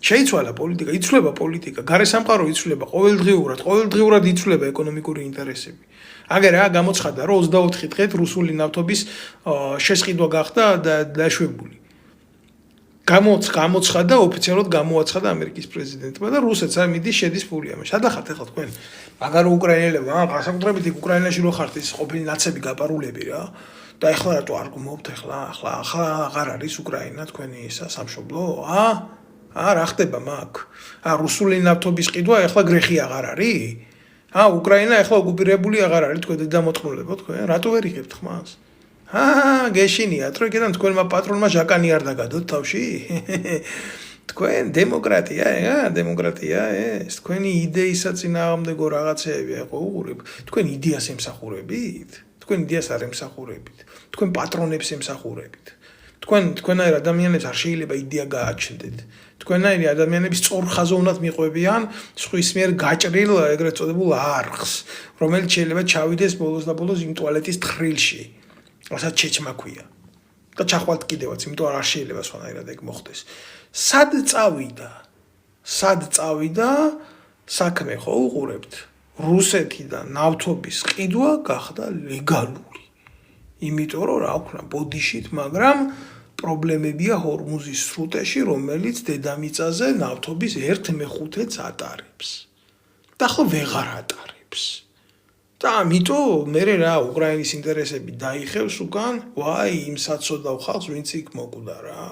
შეიცვალა პოლიტიკა, იცვლება პოლიტიკა, გარესამყარო იცვლება ყოველდღიურად იცვლება ეკონომიკური ინტერესები. აგერ რა გამოცხადა რომ 24 დღეთ რუსული ნავთობის შესყიდვა გახდა დაშვებული. გამოცხადა ოფიციალურად გამოაცხადა ამერიკის პრეზიდენტმა და რუსეთს არ მიდის შედის ფული ამაში. სადახართ ახლა თქვენ? მაგარო უკრაინელებმა, განსაკუთრებით იქ უკრაინაში რო ხართ ის ყოფილი ნაცები გაპარულები რა. და ახლა რატო არ გმობთ ახლა აღარ არის უკრაინა თქვენი ისა სამშობლო? რა ხდება მაგ? რუსული ნავთობის ყიდვა ახლა გრეხი აღარ არის? უკრაინა ახლა ოკუპირებული აღარ არის თქვენ დამოწყმულებო თქვენ? რატო ვერ იღებთ ხმას? გეშინიათ რომ იქიდან თქვენმა პატრონმა ჟაკანი არ დაგადოთ თავში? თქვენ დემოკრატია ეს თქვენი იდეის საწინააღმდეგო რაღაცეები ხო უყურებ? თქვენ იდეას ემსახურებით? თქვენ იდეას არ ემსახურებით. თქვენ პატრონებს ემსახურებით. თქვენაირ ადამიანებს არ შეიძლება იდეა გააჩნდეთ. თქვენაირი ადამიანები სწორ ხაზო უნდათ მიყვებიან სხვის მიერ გაჭრილ ეგრეთ წოდებულ არხს, რომელიც შეიძლება ჩავიდეს ბოლოს და ბოლოს იმ ტუალეტის თხრილში. რასაც ჩეჩმა ქვია. და ჩახვალთ კიდევაც, იმიტომ არ შეიძლება სხვანაირად ეგ მოხდეს. სად წავიდა საქმე ხო უყურებთ? რუსეთიდან ნავთობის ყიდვა გახდა ლეგალური. იმიტომ რომ რა ვქნა ბოდიშით, მაგრამ პრობლემებია ჰორმუზის სრუტეში, რომელიც დედამიწაზე ნავთობის 1/5-ს ატარებს. და ხო ვეღარ ატარებს. და ამიტომ მე რა უკრაინის ინტერესები დაიხევს უკან, ვაი იმ საცოდავ ხალხს, ვინც იქ მოკვდა რა.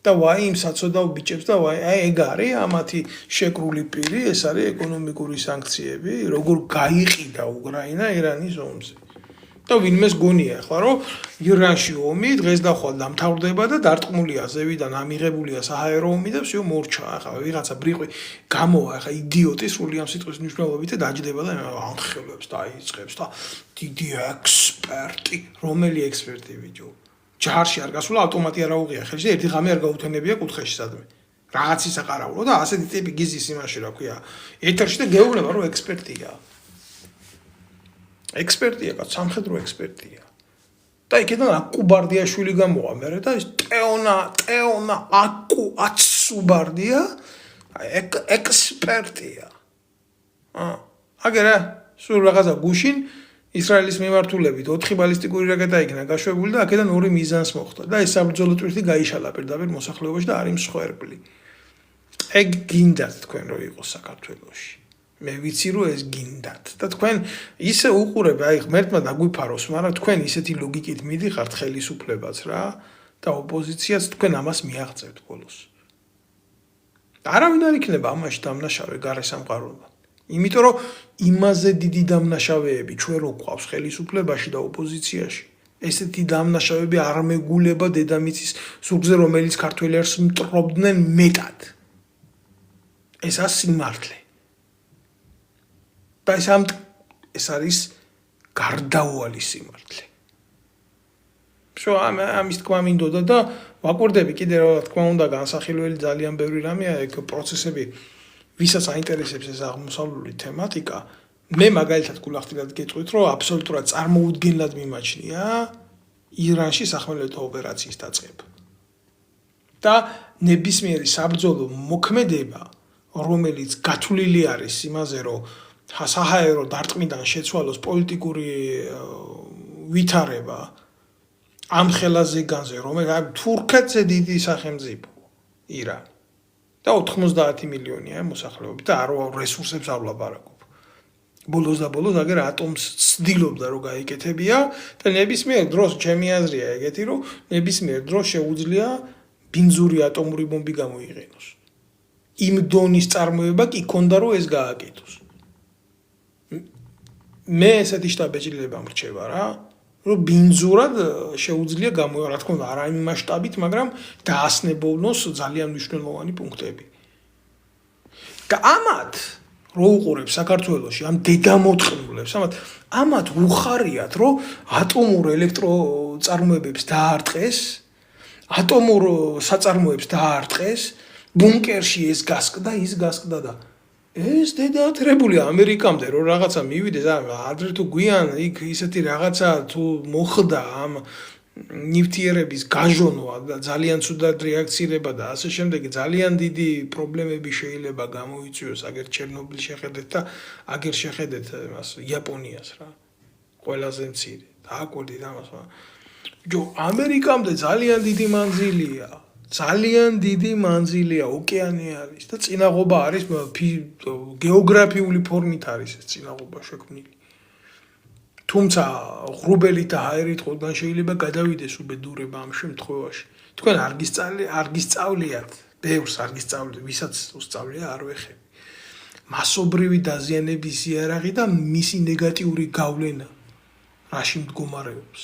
და ვაი იმ საცოდავ ბიჭებს და ვაი ეგ არის ამათი შეკრული პირი, ეს არის ეკონომიკური სანქციები, როგორ გაიყიდა უკრაინა ირანის ომზე. და ვინმეს გონია ახლა რომ ირანში ომი დღეს და ხვალ დამთავრდება და დარტყმულია ზევიდან ამიღებულია საჰაერო ომი და всё მორჩა ახლა ვიღაცა ბრიყვი გამოვა ახლა იდიოტი სრული ამ სიტყვის მნიშვნელობით და დაჯდება და ამხელებს და აიწყებს და დიდი ექსპერტი რომელი ექსპერტი ბიჭო ჯარში არ გასულა ავტომატი არ აუღია ხელში და ერთი ღამე არ გაუთენებია კუთხეში სადმე რაღაცის აყარავო და ასეთი ტიპი გიზის იმაში რა ქვია ეთერში და გეუბნება რომ ექსპერტია სამხედრო ექსპერტია. და იქიდან აკუბარდიაშვილი გამოვა მერე და ეს ტეონა აკუბარდია ექსპერტია. აგერა სულ რაღაცა გუშინ ისრაელის მიმართულებით 4 ბალისტიკური რაკეტა იქნა გაშვებული და აქედან 2 მიზანს მოხვდა და ეს საბრძოლო ტვირთი გაიშალა პირდაპირ მოსახლეობაში და არის მსხვერპლი. ეგ გინდათ თქვენ რო იყოს საქართველოში. მე ვიცი რომ ეს გინდათ და თქვენ ისე უყურებ, აი ღმერთმა დაგვიფაროს, მაგრამ თქვენ ისეთი ლოგიკით მიდიხართ ხელისუფლებას რა და ოპოზიციას თქვენ ამას მიაღწევთ ბოლოს. არავინ არ იქნება ამაში დამნაშავე გარესამყაროდან. იმიტომ რომ იმაზე დიდი დამნაშავეები ჩვენ რო გვყავს ხელისუფლებაში და ოპოზიციაში. ესეთი დამნაშავეები არ მეგულება დედამიწის ზურგზე, რომელიც ქართველებს მტრობდნენ მეტად. ეს არის სიმართლე. და ეს არის გარდაუვალი სიმართლე. ამის თქმა მინდოდა და ვაკვირდები კიდე რა თქმა უნდა განსახილველი ძალიან ბევრი რამეა ეგ პროცესები ვისაც აინტერესებს ეს აღმოსავლური თემატიკა მე მაგალითად გულახდილად გეტყვით რომ აბსოლუტურად წარმოუდგენლად მიმაჩნია ირანში სახმელეთო ოპერაციის დაწყება და ნებისმიერი საბრძოლო მოქმედება რომელიც გათვლილი არის იმაზე რომ საჰაერო დარტყმიდან შეცვალოს პოლიტიკური ვითარება ამ ხელაზე განზე რომელიც თურქეთზე დიდი სახელმწიფო ირანი და 90 მილიონია მოსახლეობით და არ რესურსებს არ ვლაპარაკობ. ბოლოს და ბოლოს აგერ ატომს ცდილობდა რომ გაიკეთებია და ნებისმიერ დროს ჩემი აზრია ეგეთი რომ ნებისმიერ დროს შეუძლია ბინძური ატომური ბომბი გამოიყენოს. იმ დონის წარმოება კი ქონდა რომ ეს გააკეთოს. მე ესეთი შტაბეჭდილება მრჩება რა რომ ბინძურად შეუძლია გამოიყენოს რა თქმა უნდა არა იმ მასშტაბით მაგრამ დაასნებოვნოს ძალიან მნიშვნელოვანი პუნქტები. და ამათ რო უყურებ საქართველოში ამ დედამოწყნულებს ამათ უხარიათ რომ ატომურ ელექტროწარმოებებს დაარტყეს ატომურ საწარმოებს დაარტყეს ბუნკერში ეს გასკდა ის გასკდა და ეს დედაათრებული ამერიკამდე რომ რაღაცა მივიდეს ადრე თუ გვიან იქ ისეთი რაღაცა თუ მოხდა ამ ნივთიერების გაჟონვა და ძალიან ცუდად რეაქცირება და ასე შემდეგ ძალიან დიდი პრობლემები შეიძლება გამოიწვიოს აგერ ჩერნობილის შეხედეთ და აგერ შეხედეთ მას იაპონიას რა ყველაზე მცირე დააკვირდით ამას ჯო ამერიკამდე ძალიან დიდი მანძილია ოკეანე არის და წინაღობა არის გეოგრაფიული ფორმით არის ეს წინაღობა შექმნილი თუმცა ღრუბელით და აერით ყველგან შეიძლება გადავიდეს უბედურება ამ შემთხვევაში თქვენ არ გისწავლიათ ბევრს არ გისწავლიათ ვისაც უსწავლია არ ვეხები მასობრივი დაზიანების იარაღი და მისი ნეგატიური გავლენა რაში მდგომარეობს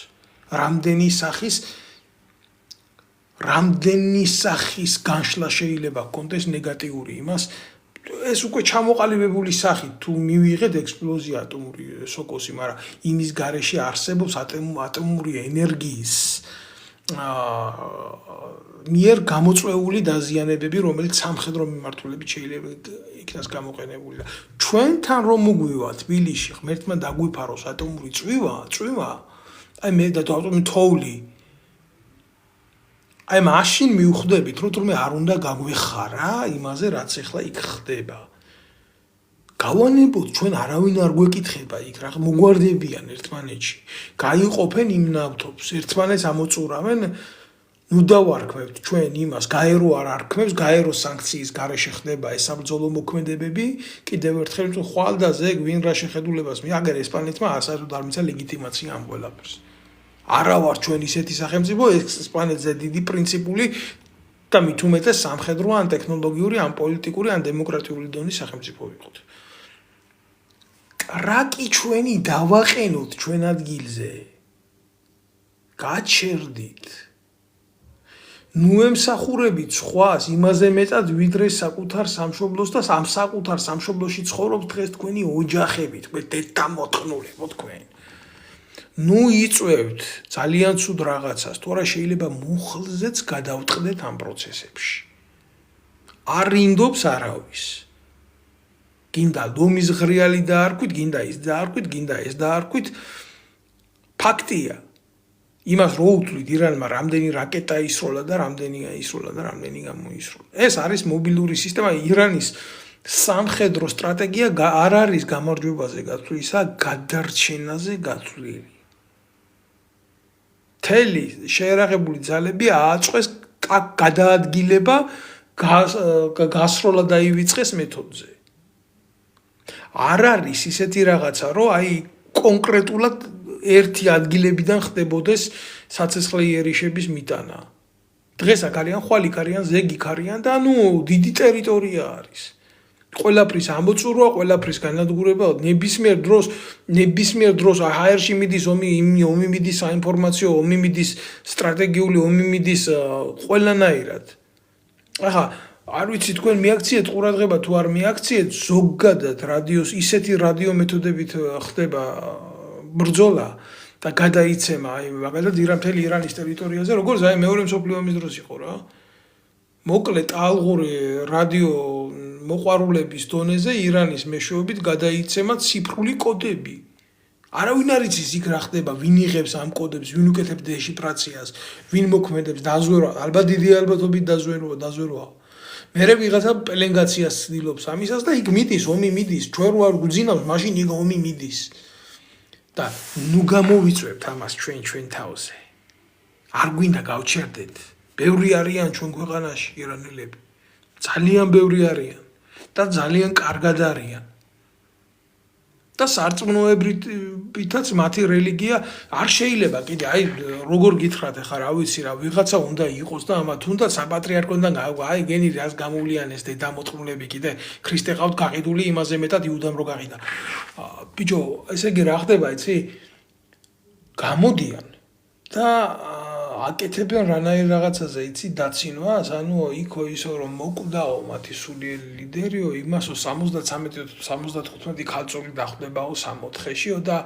რამდენი სახის განშლა შეიძლება კონდეს ნეგატიური იმას ეს უკვე ჩამოყალიბებული სახით თუ მივიღეთ ექსპლოზია ატომური სოკოსი, მაგრამ იმის გარეშე არსებობს ატომური ენერგიის მიერ გამოწვეული დაზიანებები, რომელიც სამხედრო მიმართულებით შეიძლება იქნას გამოყენებული და ჩვენთან რომ მოგვივა თბილისში, ღმერთმა დაგვიფაროს ატომური წვიმა, აი მე და ატომური თოვლი აი მაშინ მივხვდებით რომ თურმე არ უნდა გაგვეხარა იმაზე რაც ახლა იქ ხდება. გავანებოთ ჩვენ არავინ არ გვეკითხება იქ რა მოგვარდებიან ერთმანეთში. გაიყოფენ იმ ნავთობს, ერთმანეთს ამოწურავენ ნუ დავარქმევთ ჩვენ იმას, გაერო არ არქმევს, გაერო სანქციის გარეშე ხდება ეს საბრძოლო მოქმედებები, კიდევ ერთხელ ხვალდაზე ვინ რა შეხედულებას მიაგერ ესპანეთმა ასარუდ არ მიცა ლეგიტიმაცია ამ ყველაფერს. არა ვარ ჩვენ ისეთი სახელმწიფო ესპანეთზე დიდი პრინციპული და მით უმეტეს სამხედრო ან ტექნოლოგიური ან პოლიტიკური ან დემოკრატიული დონის სახელმწიფო ვიყოთ. რა კი ჩვენი დავაყენოთ ჩვენ ადგილზე? გაჩერდით. ნუ ემსახურებით სხვას იმაზე მეტად ვიდრე საკუთარ სამშობლოს და ამ საკუთარ სამშობლოში ცხოვრობთ დღეს თქვენი ოჯახები, თქვენ დედამოწყნულებო თქვენ. ნუ იწვევთ ძალიან ცუდ რაღაცას, თორე შეიძლება მუხლზეც გადავტყდეთ ამ პროცესებში. არ ინდობს არავის. გინდა ლომის ღრიალი დაარქვით, გინდა ის დაარქვით, გინდა ეს დაარქვით. ფაქტია. იმას რო უთვლით ირანმა რამდენი რაკეტა ისროლა და რამდენი აისროლა და რამდენი გამოისროლა. ეს არის მობილური სისტემა. ირანის სამხედრო სტრატეგია არ არის გამარჯვებაზე გათვლილი, ისა გადარჩენაზე გათვლილი. თელი შეერაღებული ძალები ააწყვეს გადაადგილება გასროლა დაივიწყეს მეთოდზე. არ არის ისეთი რაღაცა, რომ აი კონკრეტულად ერთი ადგილებიდან ხდებოდეს საცეცხლე იერიშების მიტანა. დღეს აქ არიან, ხვალ იქ არიან, ზეგ იქ არიან და დიდი ტერიტორია არის. ყველაფრის ამოწურვა, ყველაფრის განადგურება, ნებისმიერ დროს აერში მიდის ომი მიდის საინფორმაციო, ომი მიდის სტრატეგიული, ომი მიდის ყველანაირად. ახლა არ ვიცი თქვენ მიაქციეთ ყურადღება თუ არ მიაქციეთ, ზოგადად რადიოს ისეთი რადიო მეთოდებით ხდება ბრძოლა და გადაიცემა, აი მაგალითად მთელი ირანის ტერიტორიაზე, როგორც აი მეორე მსოფლიო ომის დროს იყო რა. მოკლე ტალღური რადიო მოყვარულების დონეზე ირანის მეშვეობით გადაიცემა ციფრული კოდები. არავინ არ იცის იქ რა ხდება, ვინ იღებს ამ კოდებს, ვინ უკეთებს დეშიფრაციას, ვინ მოქმედებს დაზვერვა, ალბათ დიდი ალბათობით დაზვერვა. მერე ვიღაცა პელენგაციას ცდილობს ამისას და იქ მიდის, ომი მიდის, ჩვენ რო არ გვძინავს, მაშინ იქ ომი მიდის. და ნუ გამოვიწვევთ ამას ჩვენ თავზე. არ გვინდა გავჩერდეთ. ბევრი არიან ჩვენ ქვეყანაში ირანელები. ძალიან ბევრი არიან და ძალიან კარგად არიან. და სარწმუნოებითაც მათი რელიგია არ შეიძლება კიდე აი როგორ გითხრათ ახლა რა ვიცი რა ვიღაცა უნდა იყოს და ამა თუნდაც საპატრიარქოდან აი გენი რას გამოვლიანეს დედამოწმულები კიდე ქრისტე ყავთ გაყიდული იმაზე მეტად იუდამ რო გაყიდა. ბიჭო ესე იგი რა ხდება იცი? გამოდიან და აკეთებენ რანაირ რაღაცაზე იცი დაცინვას, იქო ისო რომ მოკვდაო მათი სულიერი ლიდერიო, იმასო 73-75 ქალწული დახვდებაო 64-შეო და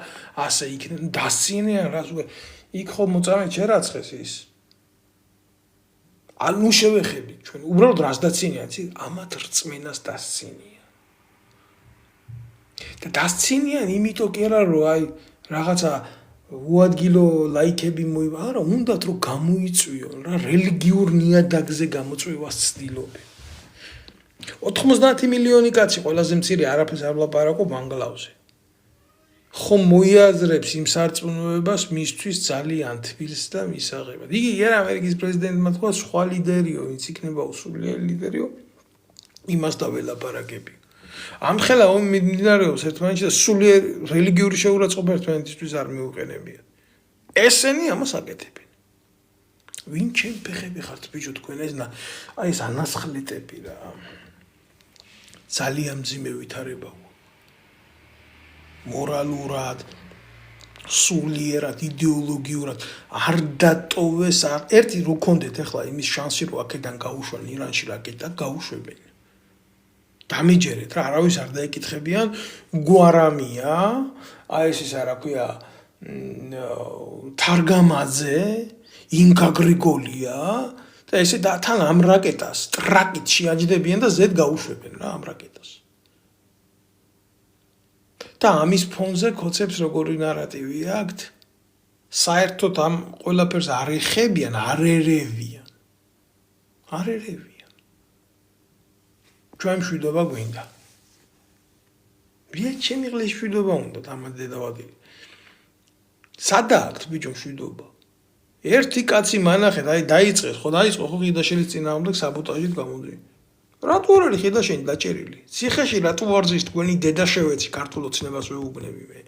ასე იქნებ დასცინიან რას იქ ხო მოწამე ჩერაცხეს ის. ნუ შევეხები ჩვენ უბრალოდ რას დაცინიან, იცი? ამათ რწმენას დასცინიან. და დასცინიან იმიტომ კი არა რომ აი რაღაცა უადგილო ლაიქები მოივა, არა, უნდათ რომ გამოიწვიონ რა რელიგიურ ნიადაგზე გამოწვევას ცდილობენ. 90 მილიონი კაცი ყველაზე მცირე არაფერს არ ვლაპარაკობ ბანგლავზე. ხომ მოიაზრებს იმ სარწმუნოებას მისთვის ძალიან თბილს და მისაღებად. იგი არა ამერიკის პრეზიდენტმა თქვა სხვა ლიდერიო, ვინც იქნება უსულიერო ლიდერიო, იმას დაველაპარაკები. ამხელა ომი მიმდინარეობს ერთმანეთში და სულიერ რელიგიური შეურაცხყოფა ერთმანეთისთვის არ მიუყენებია. ესენი ამას აკეთებენ. ვინ ჩემ ფეხები ხართ ბიჭო თქვენ აი ეს ანასხლეტები რა. ძალიან მძიმე ვითარებაა. მორალურად, სულიერად, იდეოლოგიურად არ დატოვეს ერთი რო კონდეთ ახლა იმის შანსი რომ აქედან გაუშვან ირანში რაკეტა გაუშვებენ. დამიჯერეთ რა არავის არ დაეკითხებიან გვარამია აი ეს ისა რა ქვია თარგამაძე ინკა გრიგოლია და ესე და თან ამ რაკეტას ტრაკით შეაჯდებიან და ზედ გაუშვებენ რა ამ რაკეტას და ამის ფონზე კოცებს როგორი ნარატივი აქვთ საერთოდ ამ ყველაფერს არ ეხებიან არ ერევიან ჩვენ მშვიდობა გვინდა. ვია ჩემი ღლის მშვიდობა უნდა დამადე დავაგები. სადა აქვთ ბიჭო მშვიდობა? ერთი კაცი მანახეთ, აი დაიწყეს, ხო ხიდაშელის წინააღმდეგ საბოტაჟით გამოდი. რატო არ არის ხიდაშენი დაჭერილი? ციხეში რატო ვარზის თქვენი დედა შევეცი ქართულ ოცნებას ვეუბნები მე.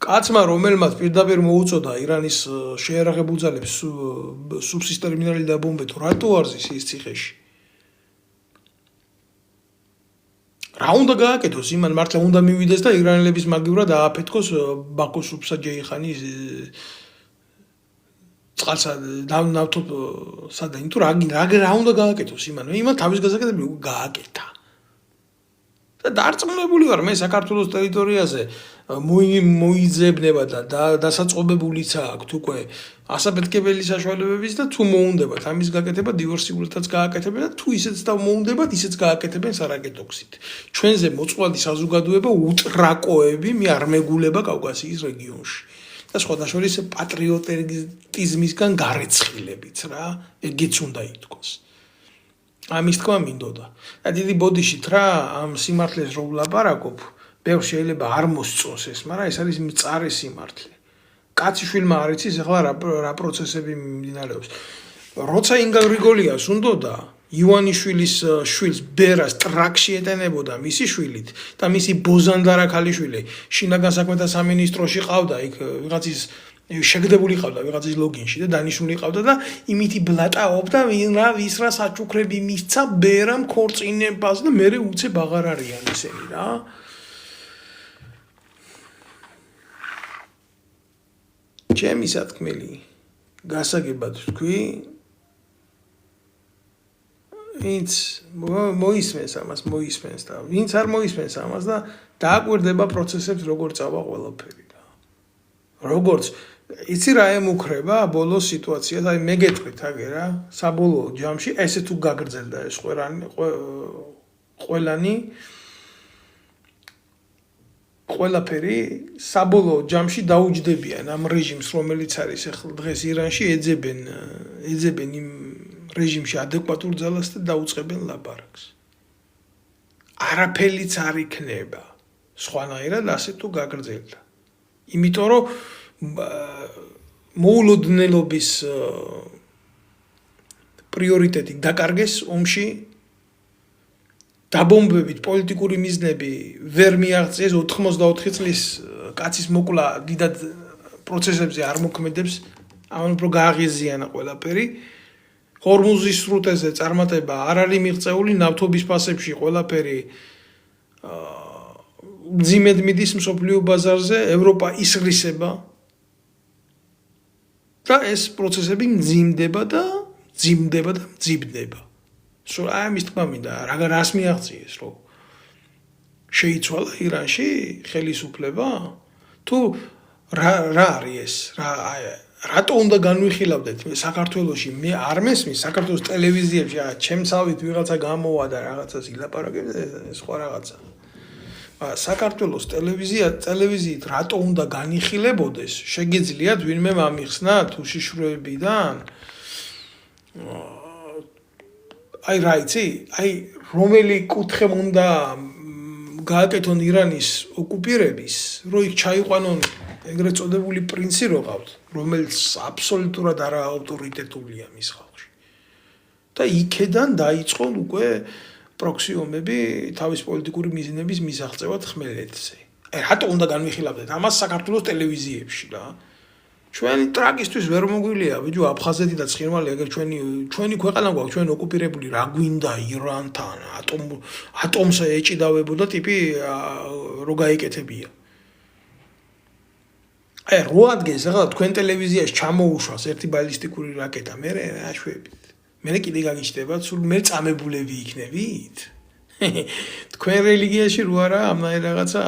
კაცმა რომელმაც პირდაპირ მოუწოდა ირანის შეერაღებულ ძალებს სუბსისტერმინალი დაბომბეთო, რატო ვარზის ის ციხეში? რა უნდა გააკეთოს იმან მართლა უნდა მივიდეს და ირანელების მაგივრად ააფეთქოს ბაქოს სუბსაჯეიხანი წყალსა ნავთობ სადანი თუ რა უნდა გააკეთოს იმან თავის გასაკეთებელი გააკეთა და დარწმუნებული ვარ მე საქართველოს ტერიტორიაზე მოიძებნება და დასაწყობებულიც აქვს უკვე ასაფეთქებელი საშუალებების და თუ მოუნდებათ ამის გაკეთება დივერსიულადაც გააკეთებენ და თუ ისეც მოუნდებათ ისეც გააკეთებენ სარაკეტოქსით ჩვენზე მოწყვლადი საზოგადოება უტრაკოები მე არ მეგულება კავკასიის რეგიონში და სხვადასხვა შორის პატრიოტიზმისგან გარეცხილებით რა, ეგეც უნდა ითქვას. ამის თქვა მინდოდა. და დიდი ბოდიშით რა, ამ სიმართლეს რო ვლაპარაკობ, ბევრს შეიძლება არ მოსწონს ეს, მაგრამ ეს არის მწარე სიმართლე. კაციშვილმა არ იცის ახლა რა პროცესები მიმდინარეობს. როცა ინგა გრიგოლიას უნდოდა ივანიშვილის შვილს ბერას ტრაქში ეტენებოდა მისი შვილით და მისი ბოზანდარა ქალიშვილი შინაგან საქმეთა სამინისტროში ყავდა იქ ვიღაცის შეგდებული ყავდა ვიღაცის ლოგინში და დანიშნული ყავდა და იმითი ბლატაობდა რა ვის რა საჩუქრები მისცა ბერამ ქორწინებას და მე უცებ აღარ არიან ისინი რა ჩემი სათქმელი გასაგებად ვთქვი ვინც მოისმენს ამას მოისმენს და ვინც არ მოისმენს ამას და დააკვირდება პროცესებს როგორ წავა ყველაფერი და როგორც იცი რა ემუქრება ბოლოს სიტუაციას აი მე გეტყვით აგერა საბოლოო ჯამში ესე თუ გაგრძელდა ეს ყველაფერი საბოლოო ჯამში დაუჯდებიან ამ რეჟიმს რომელიც არის ახლა დღეს ირანში ეძებენ იმ რეჟიმში ადეკვატურ ძალას და დაუწყებენ ლაპარაკს. არაფერიც არ იქნება. სხვანაირად ასე თუ გაგრძელდა. იმიტომ რომ მოულოდნელობის პრიორიტეტი დაკარგეს ომში დაბომბებით პოლიტიკური მიზნები ვერ მიაღწიეს 84 წლის კაცის მოკლა დიდად პროცესებზე არ მოქმედებს ამან უფრო გააღიზიანა ყველაფერი ჰორმუზის სრუტეზე წარმატება არ არის მიღწეული ნავთობის ფასებში ყველაფერი მძიმედ მიდის მსოფლიო ბაზარზე ევროპა ისრისება და ეს პროცესები მძიმდება და მძიბდება სულ ამის თქმა მინდა რას მიაღწიეს რომ შეიცვალა ირანში ხელისუფლება თუ რა არის ეს რატო უნდა განვიხილავდეთ საქართველოში მე არ მესმის საქართველოს ტელევიზიებში ჩემსავით ვიღაცა გამოვა და რაღაცას ილაპარაკებს ეს სხვა რაღაცა საქართველოს ტელევიზიით რატო უნდა განიხილებოდეს შეგიძლიათ ვინმე მომიხსნათ უშიშროებიდან აი რა იცი აი რომელი კუთხე უნდა გააკეთონ ირანის ოკუპირების რო იქ ჩაიყვანონ ეგრეთ წოდებული პრინცი რო ყავთ რომელიც აბსოლუტურად არა ავტორიტეტულია მის ხალხში და იქედან დაიწყო უკვე პროქსიომები თავის პოლიტიკური მიზნების მისაღწევად ხმელეთზე აი რატო უნდა განვიხილავდეთ ამას საქართველოს ტელევიზიებში რა ჩვენი ტრაგისტვის ვერ მოგვილია ბიჭო აფხაზეთი და ცხინვალი ეგერ ჩვენი ქვეყანა გვაქვს ჩვენ ოკუპირებული რა გვინდა ირანთან ატომს ეჭიდავებოდა ტიპი რო გაიკეთებია აი რო ადგეს ახლა თქვენ ტელევიზიაში ჩამოუშვას ერთი ბალისტიკური რაკეტა მე რა შვებით მე კიდე გაგიჩნდებათ სულ მე წამებულები იქნებით თქვენ რელიგიაში რო არა ამნაირ რაღაცა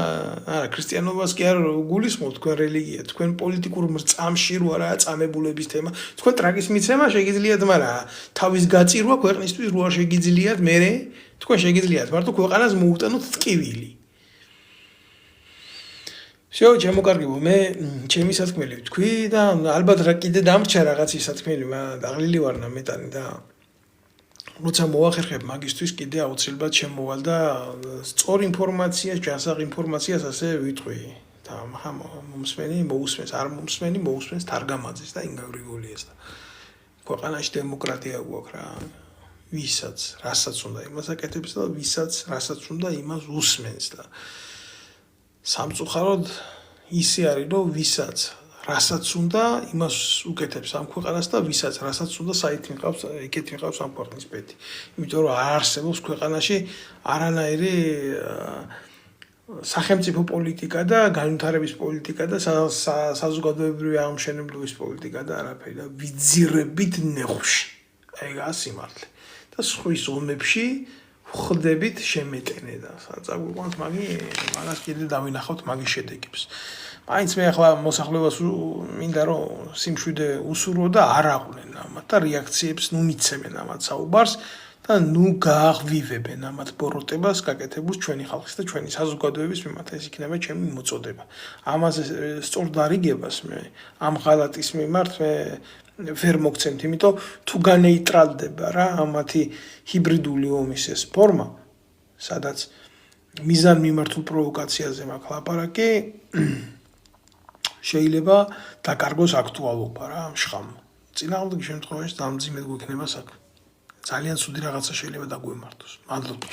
არა ქრისტიანობას კი არ გულისხმობთ თქვენ რელიგია თქვენ პოლიტიკურ მრწამში რო არა წამებულების თემა თქვენ ტრაგის მიცემა შეგიძლიათ მაგრამ თავის გაწირვა ქვეყნისთვის რო არ შეგიძლიათ მე თქვენ შეგიძლიათ მარტო ქვეყანას მოუტანოთ ტკივილი всё შემოკარგებო მე ჩემი სათქმელი ვთქვი და ალბათ რა კიდე დამრჩა რაღაცის სათქმელი დაღლილი ვარ ნამეტანი და როცა მოახერხებ მაგისტვის კიდე აუცილებლად შემოვალ და სწორ ინფორმაციას ჯანსაღ ინფორმაციას ასე ვიტყვი და ხა მომსმენი მოусმენს არ მომსმენი მოусმენს თარგამაძეს და ინგა გრიგოლიას და ქვეყანაში დემოკრატია გვაქვს რა ვისაც რასაც უნდა იმას აკეთებს და ვისაც რასაც უნდა იმას უსმენს და სამწუხაროდ ისე არის რომ ვისაც რასაც უნდა იმას უკეთებს ამ ქვეყანას და ვისაც რასაც უნდა საით მიყავს ეგეთ მიყავს ამ ქვეყნის პეთი იმიტომ რომ არ არსებობს ქვეყანაში არანაირი სახელმწიფო პოლიტიკა და განვითარების პოლიტიკა და საზოგადოებრივი აღმშენებლობის პოლიტიკა და არაფერი და ვიძირებით ნეხში ეგაა სიმართლე და სხვის ომებში ხდებით შემეტენე და წაგვიყვანთ მაგას კიდე დავინახავთ მაგის შედეგებს მაინც მე ახლა მოსახლეობას მინდა რომ სიმშვიდე უსურვო და არ აყვნენ ამათ და რეაქციებს ნუ მიცემენ ამათ საუბარს და და ნუ გააღვივებენ ამათ ბოროტებას გაკეთებულს ჩვენი ხალხის და ჩვენი საზოგადოების მიმართ. ეს იქნება ჩემი მოწოდება. ამაზე სწორ დარიგებას მე ამ ღალატის მიმართ მე ვერ მოგცემთ, იმიტომ თუ განეიტრალდება რა ამათი ჰიბრიდული ომის ეს ფორმა, სადაც მიზანმიმართულ პროვოკაციაზე მაქვს ლაპარაკი, შეიძლება დაკარგოს აქტუალობა რა ამ შხამ. წინააღმდეგ შემთხვევაში დამძიმედ გვექნება საქმე. ძალიან ცუდი რაღაცა შეიძლება დაგვემართოს. მადლობა.